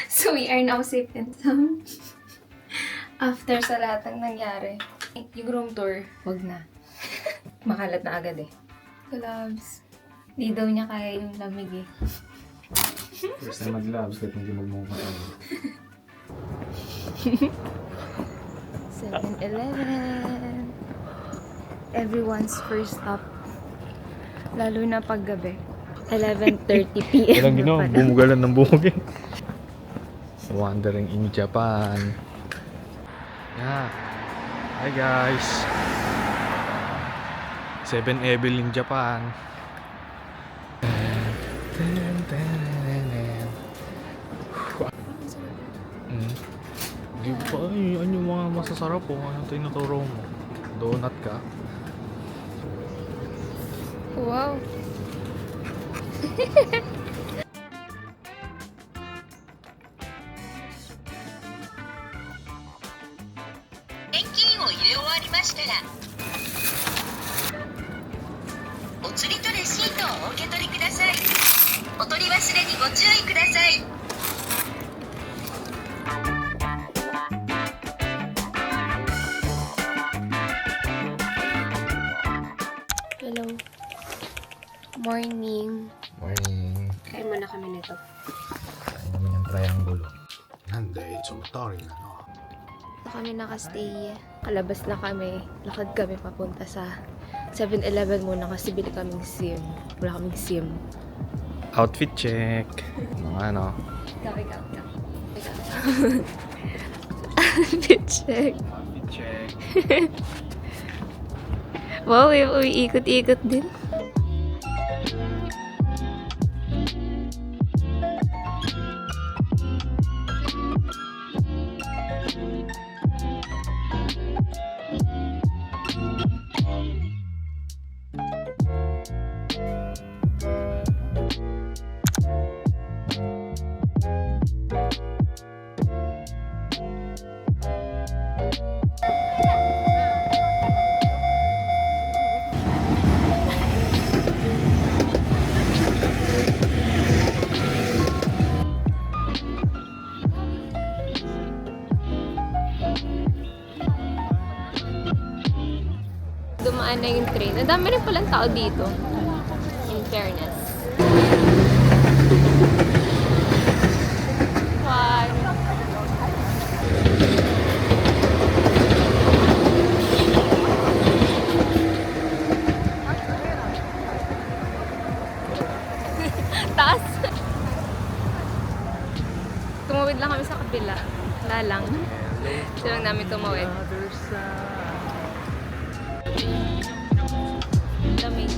So we are now safe and sound. After sa lahat ng nangyari. Yung room tour, wag na. Makalat na agad eh. Gloves. Di daw niya kaya yung lamig eh. First time mag-gloves, kahit hindi magmumukha tayo. 7-Eleven. Everyone's first stop. Lalo na paggabi. 11:30 p.m. Walang na ginawa, pala. bumugalan ng bumugin. Wandering in Japan. Yeah. Hi guys. 7-Eleven in Japan. Di ba? Ano yung mga masasarap po? Ano tinuturo mo? Donut ka? Wow. Hello. Morning. Morning. Kain muna kami nito. Kain naman yung triangle. Nande, sumutari na no. Dito kami nakastay. Kalabas na kami. Lakad kami papunta sa 7-Eleven muna kasi bili kaming SIM. Wala kaming SIM. Outfit check. Mga ano. Ikaw. Outfit check. Outfit check. Wow, ikot-ikot din. Dumaan na yung train. Ang dami rin palang tao dito. In fairness. Fun. Taas. Tumawid lang kami sa kabila. Wala lang. Ito lang namin tumawid. Lamig.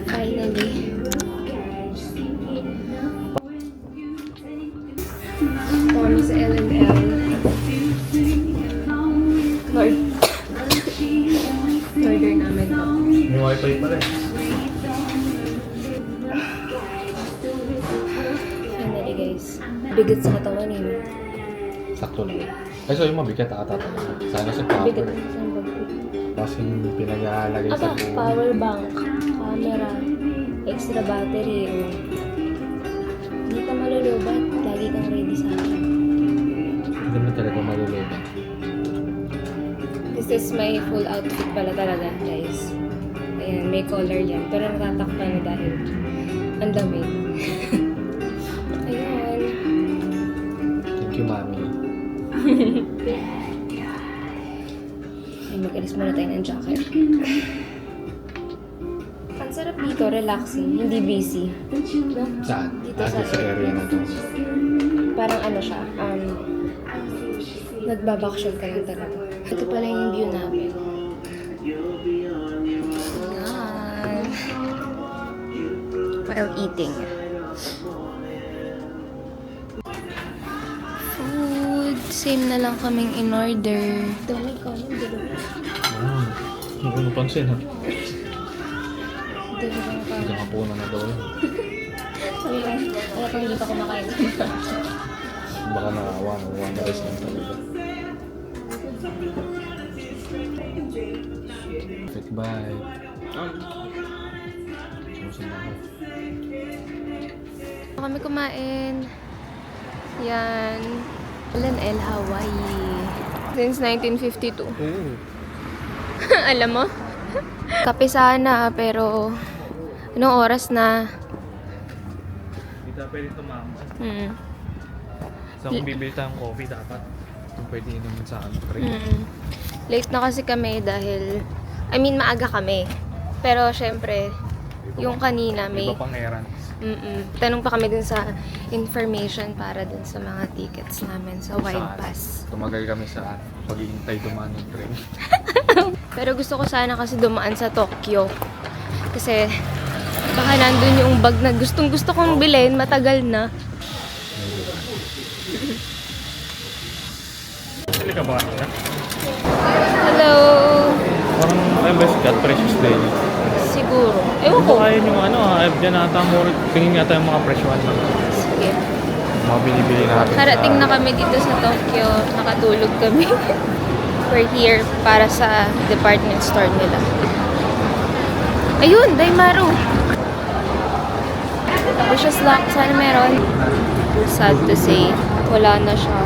Finally. Kami sa L&L. Order namin to. May wifi pa rin. Finally guys. Bigat sa katawan eh. Sakto lang. Ay, so yung mabigat ata. Sana sa Bigat power. sa bag. Tapos yung pinag-aalagay sa Aba, power bank, camera, extra battery. Oh. Hindi ka malulubat. Lagi kang ready sa akin. Hindi mo talaga malulubat. This is my full outfit pala talaga, guys. Ayan, may collar yan. Pero natatakpan dahil ang dami. Ayun. Thank you, mami. Ay, mag-alis muna tayo ng jacket. Ang sarap dito, relaxing, hindi busy. No? Saan? Dito Dito sa sa area na to. Parang ano siya, nagbabaksyon ka lang talaga. Ito pala yung view namin. Yan. While eating. Food. Same na lang kaming in-order. Dami ka lang, dalawa. Hindi ko napansin ha. Dalawa ka. hanggang hapunan na daw yun. Wala pang hindi pa kumakain. Baka nakawa na rest lang talaga. Perfect bye. Susunod ako. Kami kumain. Yan. LNL Hawaii. Since 1952. Oo. Alam mo? Kape sana, pero anong oras na? Hindi tayo pwede tumama. Mm. Kung bibili tayong coffee, dapat kung pwede inumin sa train. Late na kasi kami dahil, maaga kami. Pero syempre, yung kanina may... Iba pang errands. Tanong pa kami dun sa information para dun sa mga tickets namin sa Wide Saan? Pass. Tumagal kami sa paghihintay dumaan ng train. Pero gusto ko sana kasi dumaan sa Tokyo. Kasi baka nandun yung bag na gustong gusto kong bilhin, matagal na. Sali ka ba kanina? Hello! Parang ay best cut precious day. Siguro. Ewan ko. Kung kaya yung dyan ata mo, tingin nga tayo mga presyohan. Sige. Mga binibili natin. Karating na kami dito sa Tokyo. Nakatulog kami. We're here para sa department store nila. Ayun! Daimaru! Wishes luck. Sana meron. Sad to say. Wala na siya.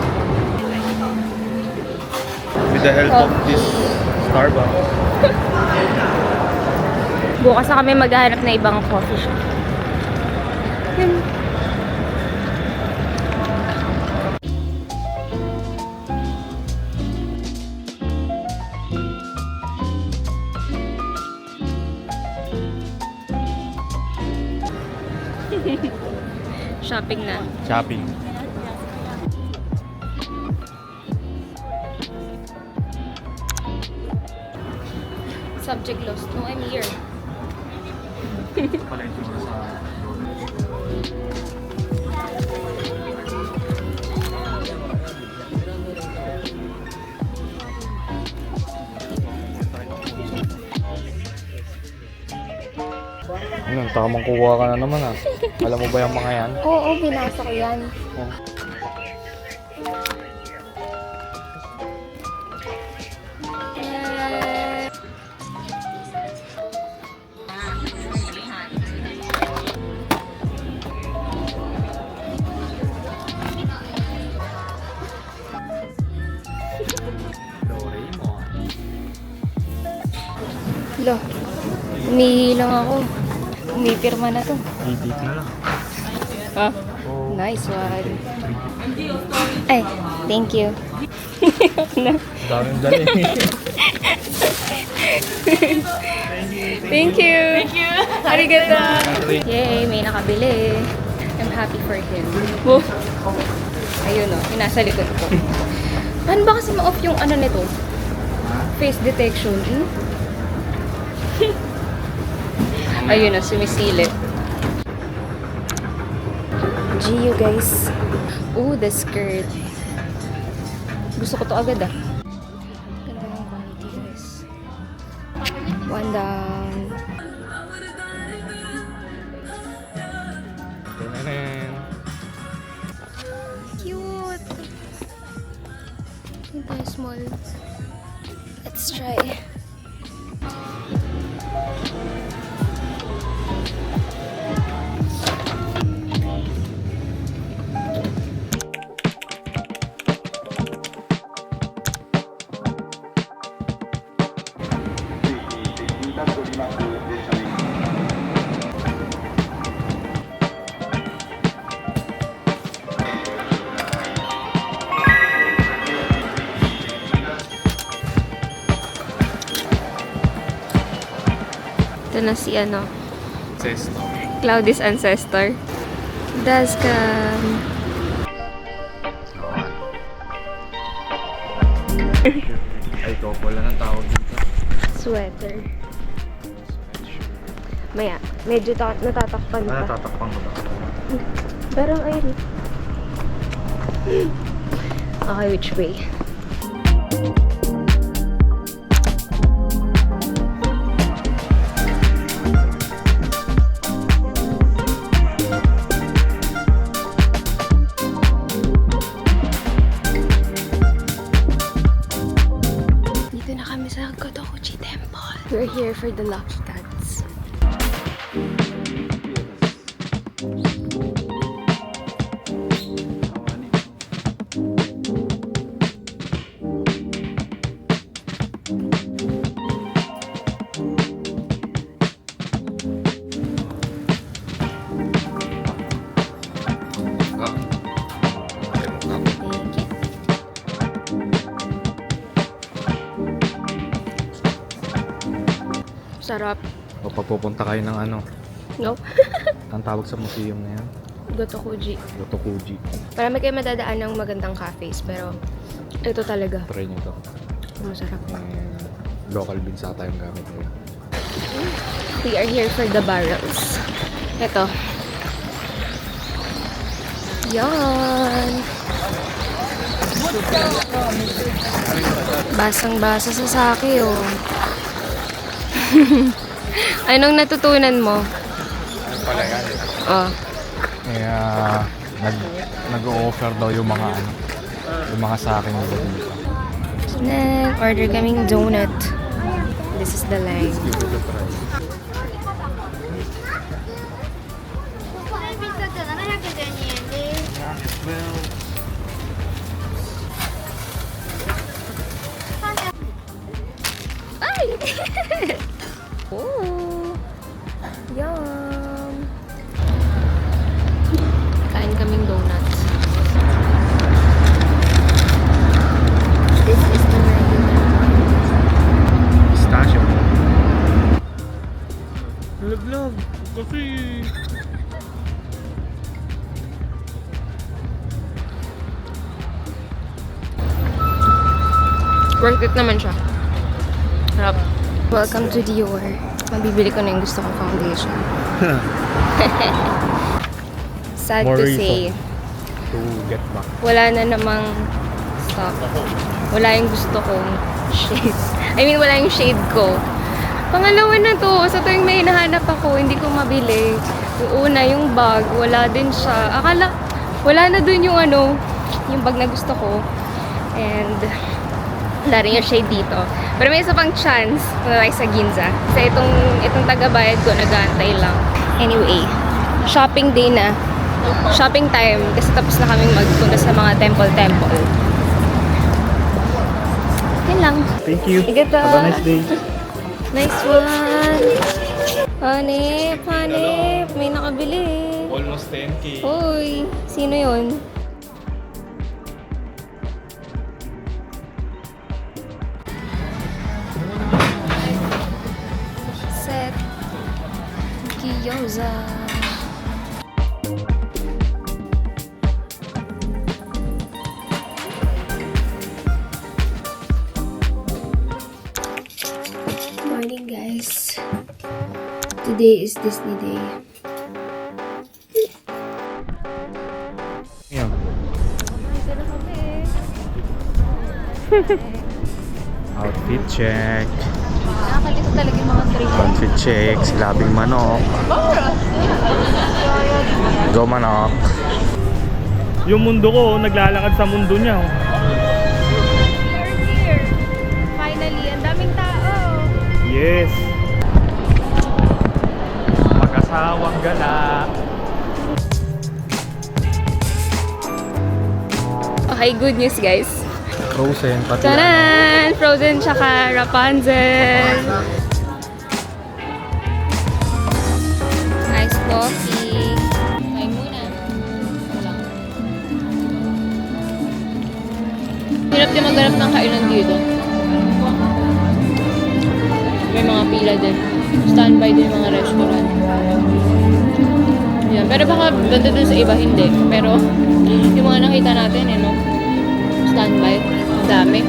With the help of this Starbucks. Bukas na kami maghahanap na ibang coffee shop. Yun. Shopping na. Shopping. Subject lost. No, I'm here. Pala yung tura sa Ano, tamang kukuha ka na naman ah. Alam mo ba yung mga yan? Oo, binasa ko yan. Oh. Doraemon. Lo, umihi lang ako. Umipirma na to. Edit na lang. Ha? Oh. Nice one. Ay, thank you. Daming dali. Thank you. Thank you. Arigato. Yay, may nakabili. I'm happy for him. Oh. Ayun o, yung nasa likod ko. Paano ba kasi ma-off yung ano nito? Face detection. Ayun o, sumisilip. Gio guys. Ooh, the skirt. Gusto ko to agad ah. Ganda ng quality guys. One down. Tananan. Cute. Ito tayo small. Let's try. Ito na si ano, Says no. Cloud's ancestor. Dazcam. Ay, ikaw pala ng tawag dito. Sweater. Maya, medyo natatakpan pa. Natatakpang ko ba? Pero ayun. Okay, which way? here for the Lucky Cats. Thank you. Sarap. O pag pupunta kayo ng ano, No? ang tawag sa museum na yan, Gotokuji. Yotokuji. Marami kayo madadaan ng magandang cafes, pero ito talaga. Try nyo to. Masarap. Local beans ata yung gamit nila. We are here for the barrels. Ito. Yan. Basang-basa sa sake, oh. Anong natutunan mo? Pala yan. Oh. Kaya nag-o-offer daw yung mga ano, yung mga sa akin nila dito. Then, order kaming donut. This is the line. Give it a try. これ3つ712円です。 Ay! Oh! Yum! Kain kaming donuts. This is the regular one. Pistachio. Laglag. Kasi... Worth it naman siya. Sarap. Welcome to Dior. Mabibili ko na yung gusto kong foundation. Sad More to reason. say, To get back. wala na namang stock. Wala yung gusto kong shade. I mean, wala yung shade ko. Pangalawa na to. Sa tuwing may hinahanap ako, hindi ko mabili. Yung una, yung bag, wala din siya. Akala, wala na dun yung ano, yung bag na gusto ko. And, wala rin yung shade dito. Pero may isa pang chance na like sa Ginza. Kasi itong taga-bayad ko, nag-aantay lang. Anyway, shopping day na. Shopping time. Kasi tapos na kaming magpunta sa mga temple-temple. Yan lang. Thank you. Igata. Have a nice day. Nice one. Hanip, hanip. May nakabili. Almost 10K. Uy, sino yun? Set gyoza. Morning, guys. Today is Disney Day. Yan. Ito na kami. Outfit check. Nakakalikot talaga yung mga tree. Outfit check. Silabing manok. Go manok. Yung mundo ko, naglalakad sa mundo niya. oh. We're here. Finally, ang daming tao. Yes. Mag-asawang gala. Okay, good news, guys. Frozen. Pati Taran! Frozen tsaka Rapunzel. Nice coffee. Kain muna. Hirap din maghanap ng kainan dito. May mga pila din. Standby din yung mga restaurant. Yan. Pero baka ganda dun sa iba, hindi. Pero yung mga nakita natin, no? Standby. Ang dami.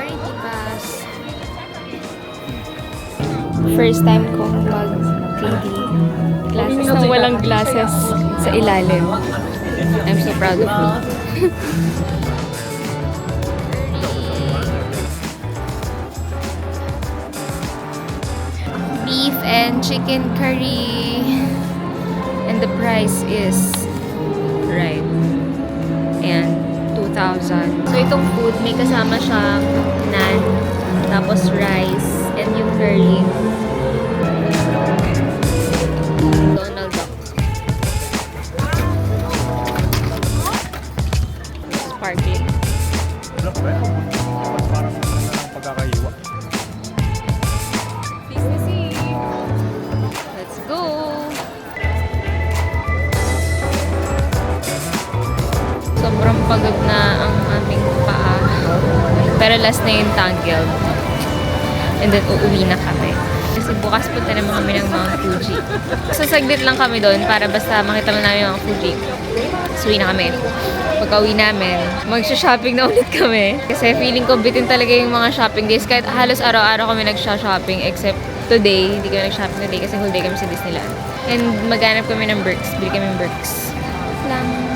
Priority pass. First time kong mag-3D classes nang walang glasses sa ilalim. I'm so proud of me. Beef and chicken curry. And the price is right. And 2,000. So itong food, may kasama siyang naan, tapos rice, and yung curry. Donald Duck. Sparkling. Parang pagkakaiwa. Let's go! Sobrang pagod na ang aming paa. Pero last na yung tangled. And then uuwi na kami. Kasi bukas punta naman kami ng Mount Fuji. So saglit lang kami doon para basta makita mo namin yung Mount Fuji. So uwi na kami. Pagka uwi namin, mag-shopping na ulit kami. Kasi feeling ko bitin talaga yung mga shopping days. Kahit halos araw-araw kami nag-shopping except today. Hindi kami nag-shopping today kasi whole day kami sa Disneyland. And maghanap kami ng Berks. Bili kami ng Berks. Lang.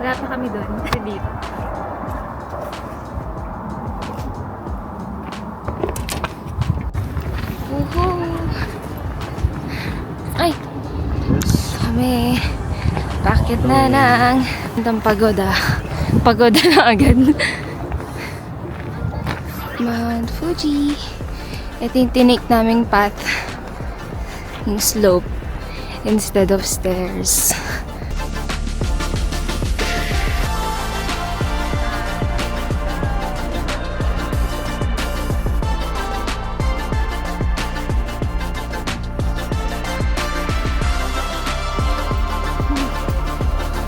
Wala pa kami doon. Kasi dito. Woohoo! Ay! Kami. Bakit na nang ang pagoda? Pagoda na agad. Mount Fuji. Ito yung tinake naming path. Yung slope. Instead of stairs.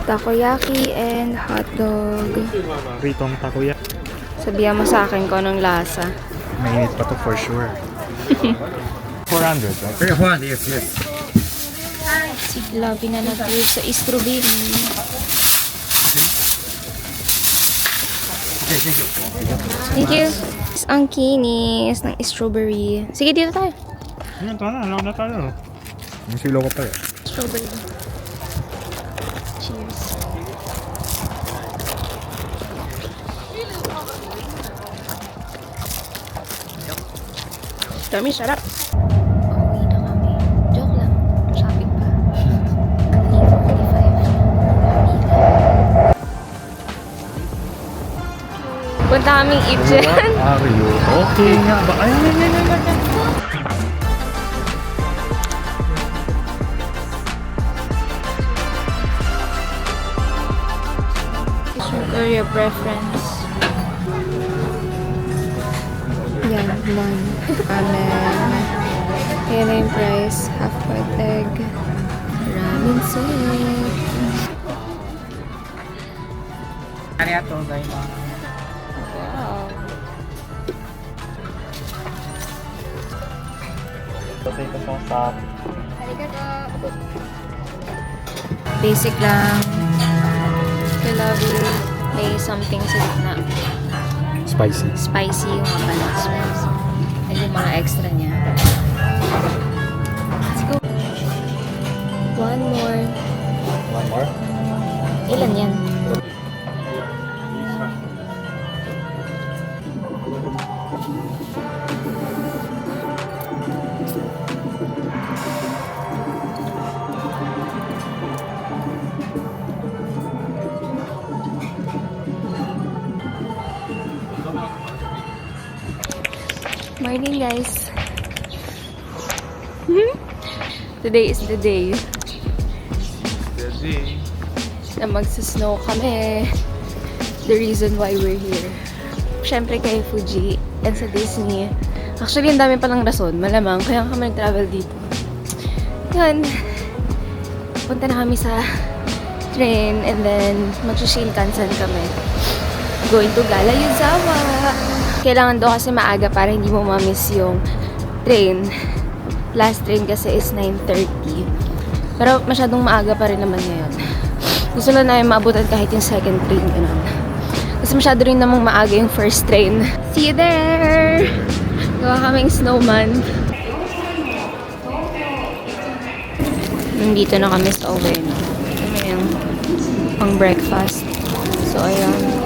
Takoyaki and hotdog. Pritong takoya. Sabihan mo sa akin kung anong lasa. Mainit pa to for sure. 400, right? 300, yes. Si Labi na nag-uwi sa strawberry. Thank you. Ang kinis ng strawberry. Sige, dito tayo. Ano na? Alam na tayo. Yung silaw ko tayo. Strawberry. Cheers. Tommy, shut up. Pauwi na kami. Joke lang. Shopping pa. 8:45. Punta kaming eat dyan. What are you? Okay nga ba? Ay. Sugar your preference. Yan, one. Amen. Ayan na yung price. Half-boiled egg. Ramen set. Arigatou gozaimasu. Wow. Ito sa Basic lang. I love you. May something sa gitna. spicy. Spicy yung mga pala. Spicy. And yung mga extra niya. Let's go. One more. One more? Ilan yan? Morning, guys. Today is the day na magsasnow kami. The reason why we're here. Siyempre kay Fuji and sa Disney. Actually, ang dami palang rason. Malamang. Kaya kami nag-travel dito. Yan. Punta na kami sa train and then mag-Shinkansen kami. Going to Gala Yuzawa. Kailangan daw kasi maaga para hindi mo ma-miss yung train. Last train kasi is 9:30. Pero masyadong maaga pa rin naman ngayon. Gusto lang namin maabutan kahit yung second train. Ganun. Kasi masyado rin namang maaga yung first train. See you there! Gawa kaming snowman. Nandito na kami sa Ueno. Ito na yung pang breakfast. So, ayan.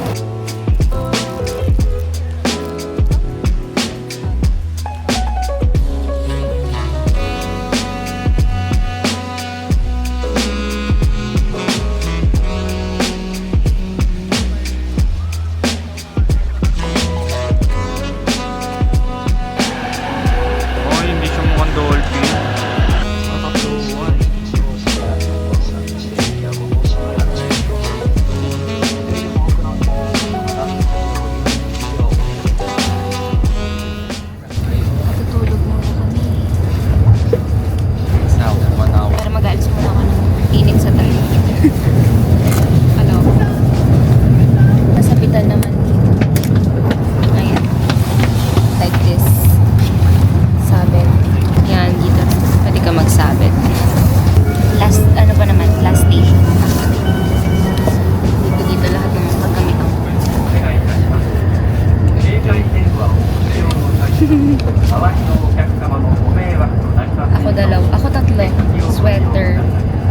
Ako tatlo. Sweater.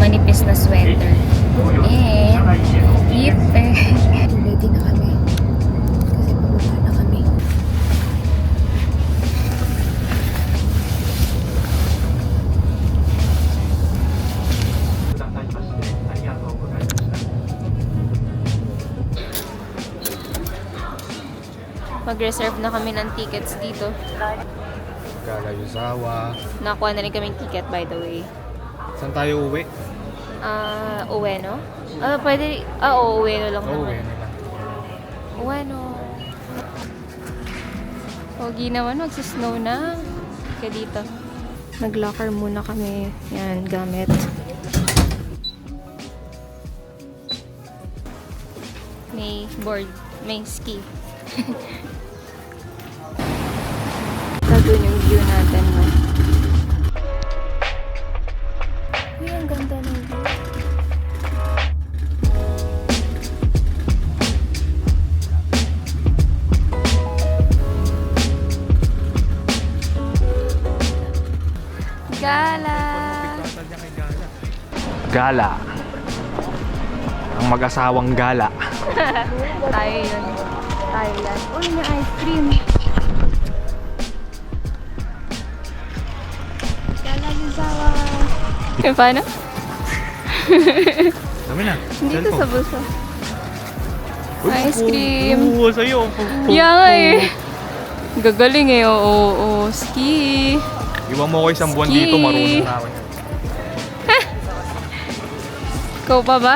Manipis na sweater. And slipper. Ready na kami. Kasi pababa na kami. Mag-reserve na kami ng tickets dito. Gala Yuzawa. Nakakuha na rin kaming ticket, by the way. Saan tayo uwi? Ueno? Pwede. Ueno lang naman. Uwi nila. Ueno. Pogi naman, magsisnow na. Kaya dito. Nag-locker muna kami. Yan, gamit. May board. May ski. Doon yung view natin, no? Uy, ang ganda ng view. Gala! Gala. Ang mag-asawang gala. Tayo yun. Tayo yan. Uy, may ice cream. Paano? Dami na. Dito sa bulsa. Ice cream. Oo, sa'yo. Yeah nga eh. Gagaling eh. Oo. Ski. Iwan mo ko isang buwan Ski. dito, marunong na ako. Ikaw pa ba?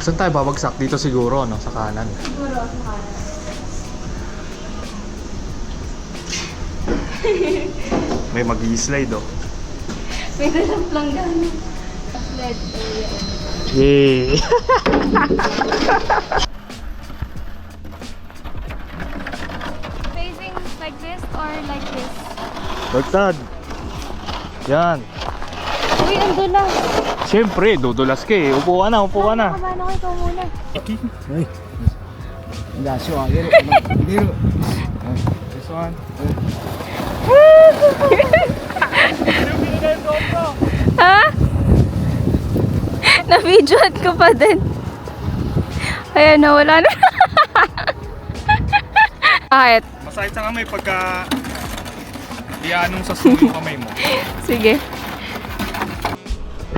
Saan tayo babagsak? Dito siguro, no? Sa kanan. Siguro, sa kanan. May mag-i-slide, oh. May dalang planggana. Sled area. Yay! Facing like this or like this? Bagtad! Yan! Uy, ang dulas. Siyempre, dudulas ka eh. Upo ka na, upo ka na. Nakabahan ako, ikaw muna. This one. Ha? Na-videoan ko pa din. Ayan, nawala na. Bakit? Masakit sa kamay pagka ianong sa sumo yung kamay mo. Sige.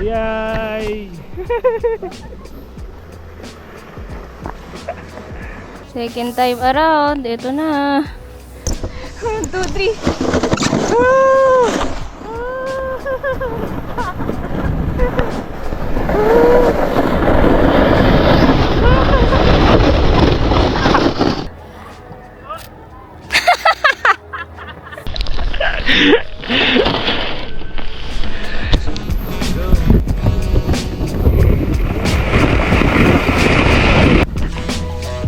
Yay! Second time around. Ito na. 1, 2, 3.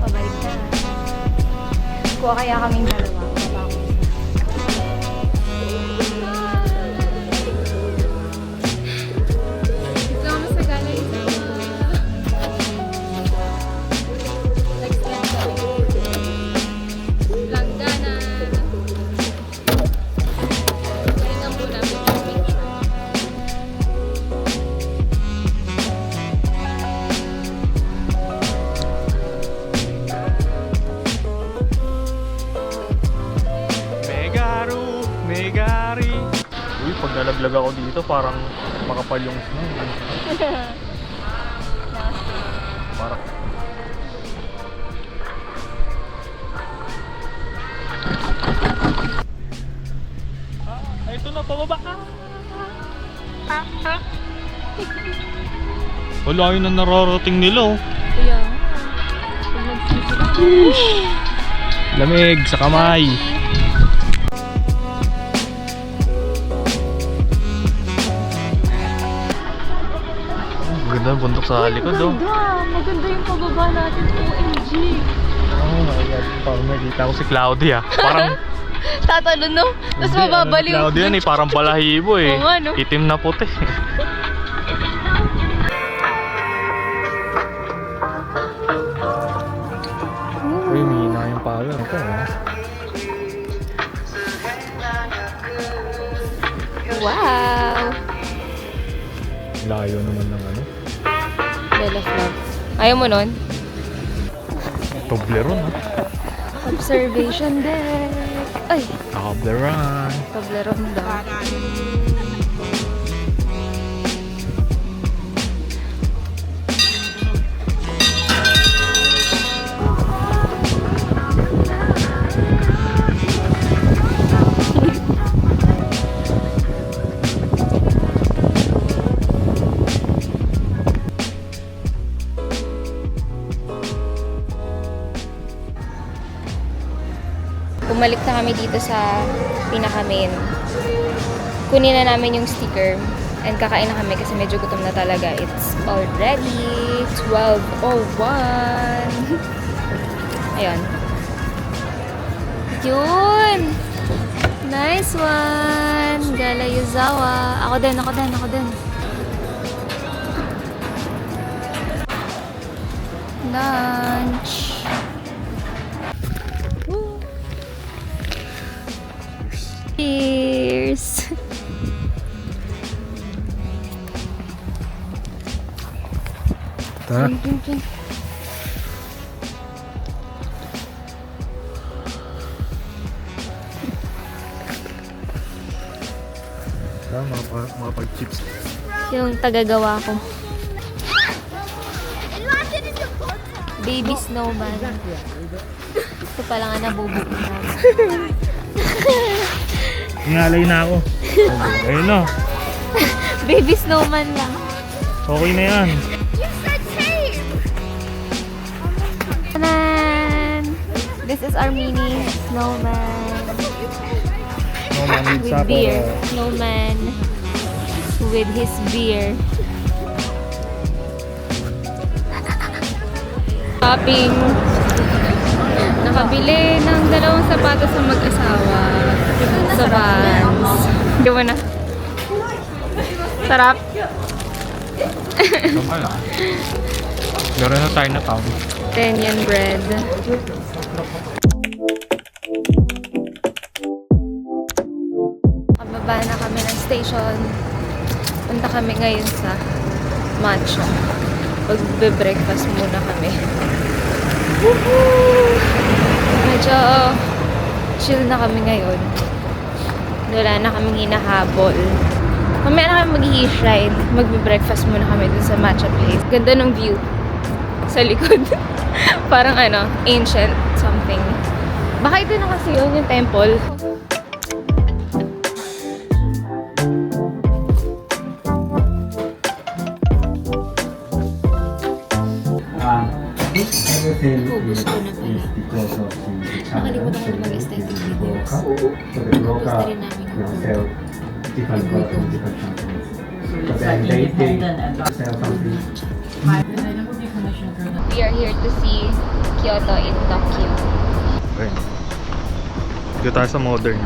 Pabalik na. Kuha kaya kaming dalawa. Megari. Uy, pag nalaglag ako dito, parang makapal yung snow. Parang... ito na, pababa. Wala yun na nararating nila, oh. Kaya nga. Pag nagsisira. Lamig sa kamay. Ganda ng bundok sa likod, oh. Maganda yung pababa natin. OMG. Oh my God. Parang nakita ko si Cloudy, ah. Parang... Tatalon, no? Tapos Hindi, mababaliw. Cloudy yan, eh. Parang balahibo, eh. Oo nga, no? Itim na puti. Uy, mahina yung power. Ito, ah. Wow! Layo naman ng ano. Bell of Love. Ayaw mo nun? Toblerone, ah. Observation deck. Ay! Toblerone. Toblerone daw. Bumalik na kami dito sa pinaka-main. Kunin na namin yung sticker and kakain na kami kasi medyo gutom na talaga. It's already 12:01. Ayun. Yun! Nice one! Gala Yuzawa. Ako din. Lunch. Cheers! Tara. Drink. Tara, mga pag-chips. Yung tagagawa ko. Baby snowman. Ito pala nga nabubuo na. Ingalay na ako. Ayun na. Baby snowman lang. Okay na yan. Tanan! This is our mini snowman. Snowman with With supper. beer. Snowman with his beer. Shopping. Nakabili ng dalawang sapatos sa mag-asawa sa Vans. Di mo na. Sarap. Meron na tayo na tao. 10 yen bread. Kababa na kami ng station. Punta kami ngayon sa matcha. Magbe-breakfast muna kami. Woohoo! Medyo chill na kami ngayon. Wala na kaming hinahabol. Mamaya na kami mag-i-shrine. Magbe-breakfast muna kami dun sa matcha place. Ganda ng view sa likod. Parang ancient something. Baka ito na kasi yun, yung temple. Ubus ko na pala. Nakalimutan ko na mag-aesthetic videos. Tapos na rin namin yung We are here to see Kyoto in Tokyo. Okay. Dito tayo sa modern.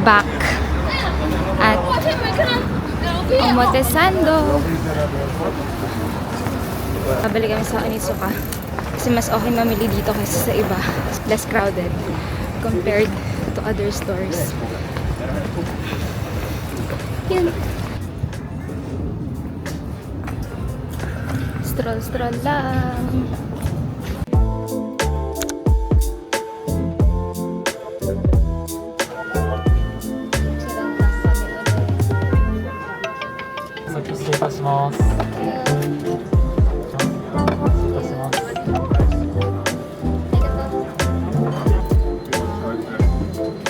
Back at Omotesando. Pabalik kami sa Onitsuka kasi mas okay mamili dito kaysa sa iba. Less crowded compared to other stores. Yun. Stroll lang.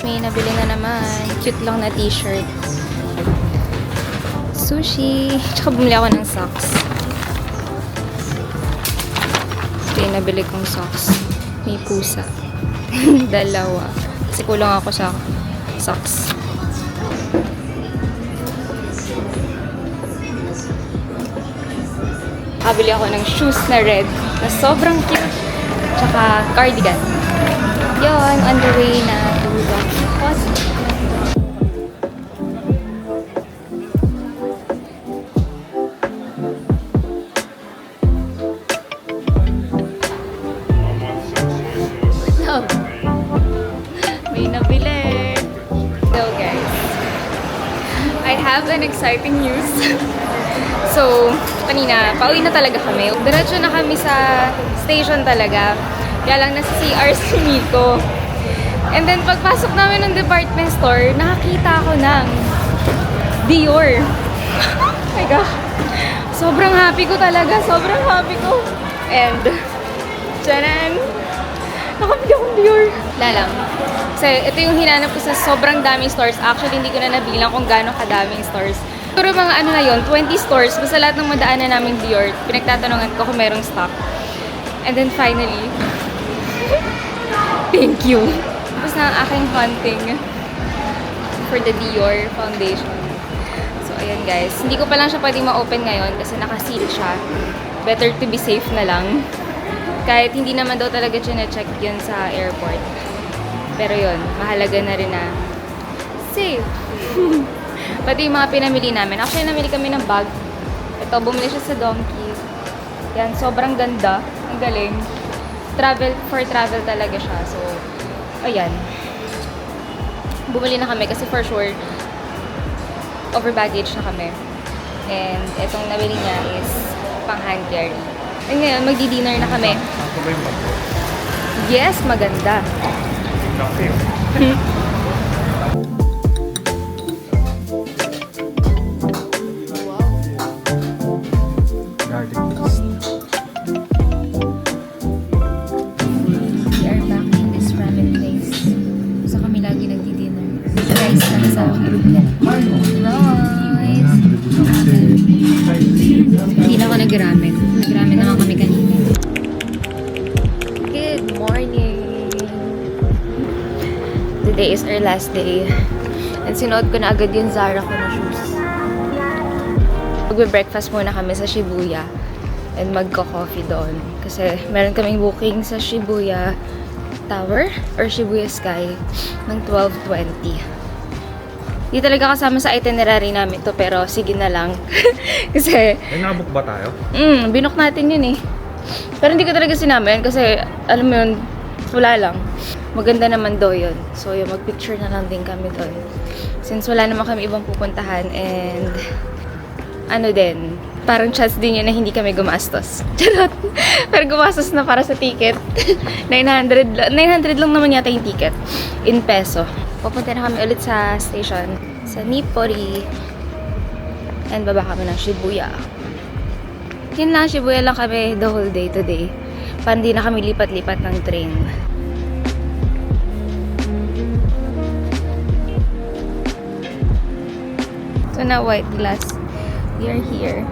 May nabili na naman. Cute lang na t-shirt. Sushi. Tsaka bumili ako ng socks. Ito yung nabili kong socks. May pusa. Dalawa. Kasi kulang ako sa socks. Kabili ako ng shoes na red na sobrang cute. Tsaka cardigan. Yon, on the way na to the hospital. May nabili. So guys, I have an exciting news. So, kanina, pauwi na talaga kami. Diretso na kami sa station talaga. Kaya lang nasa CR si Miko. And then, pagpasok namin ng department store, nakakita ako ng Dior. Oh my gosh. Sobrang happy ko talaga. Sobrang happy ko. And, tchanan! Nakabili akong Dior. Lalang. Kasi ito yung hinanap ko sa sobrang daming stores. Actually, hindi ko na nabilang kung gaano kadaming stores. Pero mga na yun, 20 stores. Basta lahat ng madaanan namin Dior. Pinagtatanungan ko kung merong stock. And then finally, thank you. Tapos na ang aking hunting for the Dior foundation. So, ayan guys. Hindi ko pa lang siya pwedeng ma-open ngayon kasi naka-seal siya. Better to be safe na lang. Kahit hindi naman daw talaga siya na-check yun sa airport. Pero yun, mahalaga na rin na safe. Pati yung mga pinamili namin. Actually, namili kami ng bag. Ito, bumili siya sa Donkey. Yan, sobrang ganda. Ang galing. For travel talaga siya. So, ayan. Bumili na kami kasi for sure, over baggage na kami. And itong nabili niya is pang hand carry. And ngayon, magdi-dinner na kami. Ako ba yung bag? Yes, maganda. Garlic paste. We are back in this ramen place. So kami lagi nagdi-dinner. Rice lang sa akin. Rice! Hindi na ako nag-ramen. Nag-ramen naman kami kanina. Good morning! Today is our last day. And sinuot ko na agad yung Zara ko na shoes. Magbe-breakfast muna kami sa Shibuya. And magko-coffee doon. Kasi meron kaming booking sa Shibuya Tower or Shibuya Sky ng 12:20. Di talaga kasama sa itinerary namin to pero sige na lang. Kasi May nabook ba tayo? binook natin yun eh. Pero hindi ko talaga sinama yun kasi, alam mo yun, wala lang. Maganda naman daw yun. So, yung mag-picture na lang din kami doon. Since wala naman kami ibang pupuntahan and ano din, parang chance din yun na hindi kami gumastos. Charot! Pero gumastos na para sa ticket. 900 lang naman yata yung ticket. In peso. Pupunta na kami ulit sa station. Sa Nippori. And baba kami ng Shibuya. Yun lang, Shibuya lang kami the whole day today. Pandi na kami lipat-lipat ng train. So na white glass. We are here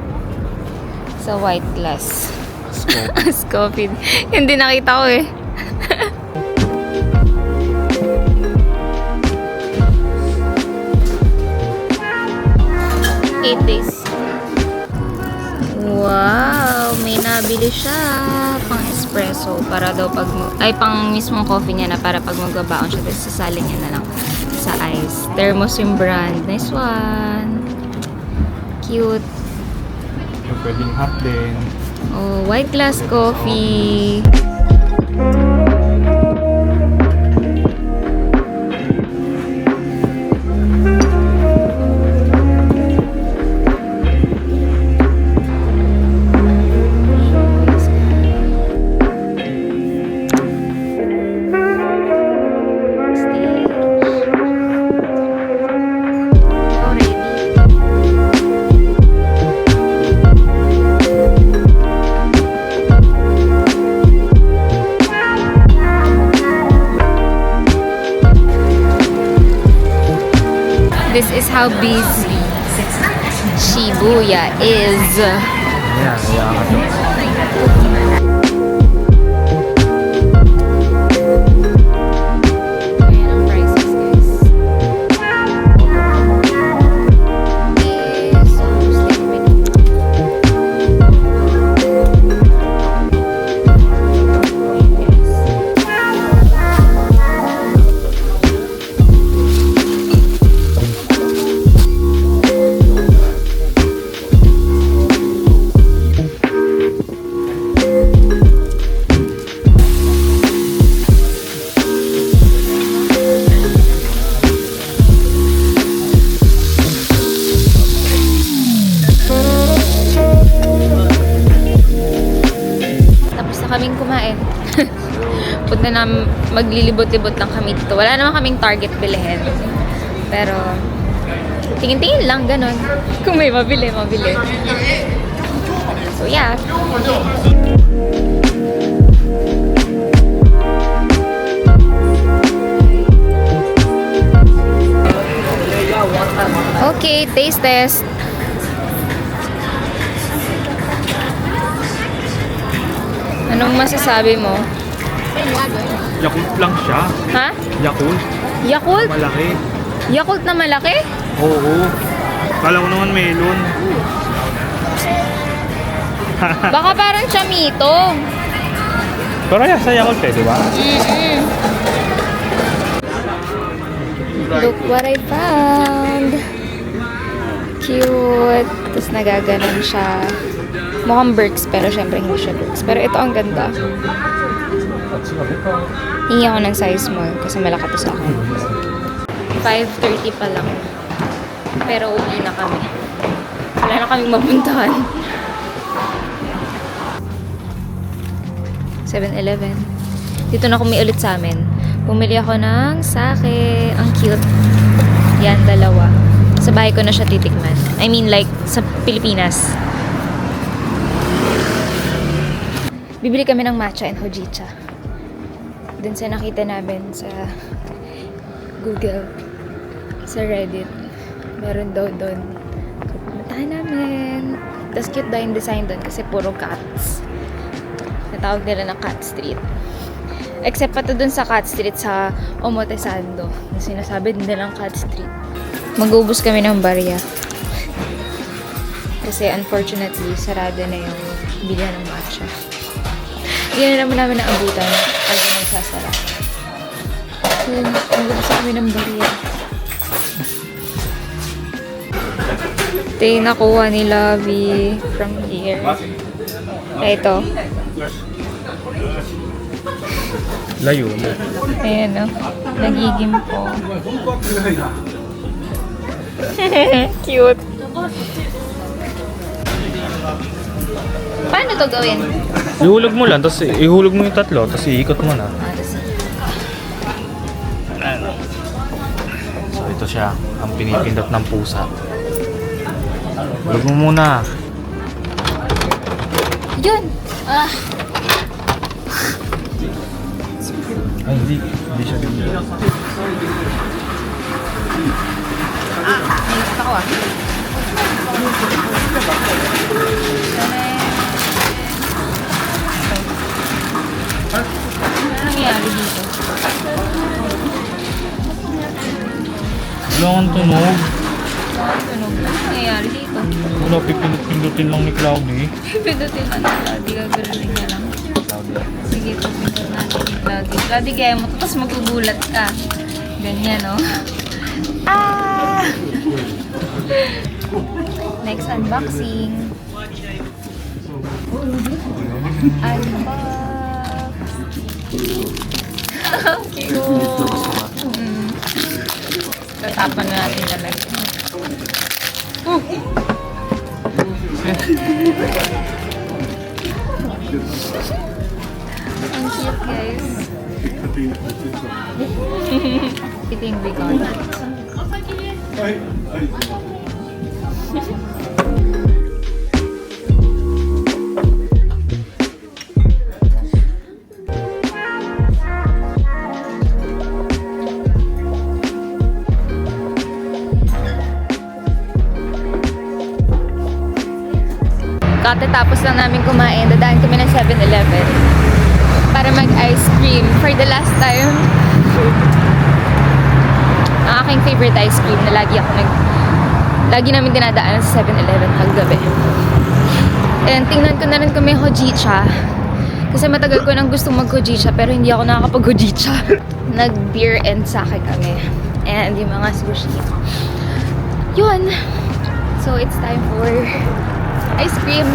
sa white glass. Scofied. Hindi nakita ko eh. Eight days. Wow! May nabili siya. Pang espresso. Para daw pag... Ay, pang mismong coffee niya na para pag magbabaon siya. Tapos sasalin niya na lang sa ice. Thermos yung brand. Nice one. Cute. Pwedeng hot din. Oh, white glass coffee. This is how busy Shibuya is. Yan, kaya Ayan ang prices, guys. Is almost like kaming kumain. Punta na maglilibot-libot lang kami dito. Wala naman kaming target bilhin. Pero tingin-tingin lang, ganun. Kung may mabili, mabili. So yeah. Okay, taste test. Anong masasabi mo? Yakult lang siya. Ha? Yakult. Yakult? Malaki. Yakult na malaki? Oo. Kala ko naman melon. Baka parang chamito. Pero yan sa Yakult eh, di ba? Mm-mm. Look what I found. Cute. Tapos nagaganon siya. Mukhang Birks, pero syempre hindi siya Birks. Pero ito ang ganda. Hingi ako ng size small kasi malaki to sa akin. 5:30 pa lang. Pero uwi na kami. Wala na kaming mapuntahan. 7-Eleven. Dito na kami ulit sa amin. Bumili ako ng sake. Ang cute. Yan, dalawa. Sa bahay ko na siya titikman. I mean, like, sa Pilipinas. Bibili kami ng matcha and hojicha. Dun sa nakita namin sa Google, sa Reddit. Meron daw dun. Pumuntahan namin. Tapos cute daw yung design dun kasi puro cats. Natawag nila ng Cat Street. Except pati dun sa Cat Street sa Omotesando. Sinasabi din nilang Cat Street. Mag-ubos kami ng barya. Kasi unfortunately, sarado na yung bilihan ng matcha. Yan na naman namin na abutan. Pag nagsasara. Yan, mag-ubos kami ng barya. Ito yung nakuha ni Lovie from here. Ito. Layo mo. Ayan o. Nagigim po. Cute. Paano to gawin? Ihulog mo lang, tapos ihulog mo yung tatlo, tapos iikot mo na. So ito siya, ang pinipindot ng pusa. Hulog mo muna. Yun! Ah! Ay, hindi siya din. Naisip ako ah. Ano nangyayari dito? Wala kang tunog. Tunog na. Ano nangyayari dito? Wala, pipindot-pindutin lang ni Cloudy. Pindutin ano Cloudy. Gagawin niya lang. Sige, pipindot natin yung Cloudy. Cloudy, kaya mo ito. Tapos magugulat ka. Ganyan, no? Ah! Next unboxing. Unbox. Cute. Tatapan na natin talaga. Ang cute, guys. Ito yung bigod. Katatapos lang namin kumain, dadaan kami ng 7-Eleven para mag-ice cream for the last time. Ang aking favorite ice cream na lagi namin dinadaan sa 7-Eleven paggabi. And tingnan ko na rin kung may hojicha. Kasi matagal ko nang gustong mag-hojicha pero hindi ako nakakapag-hojicha. Nag-beer and sake kami. And yung mga sushi. Yun! So it's time for ice cream.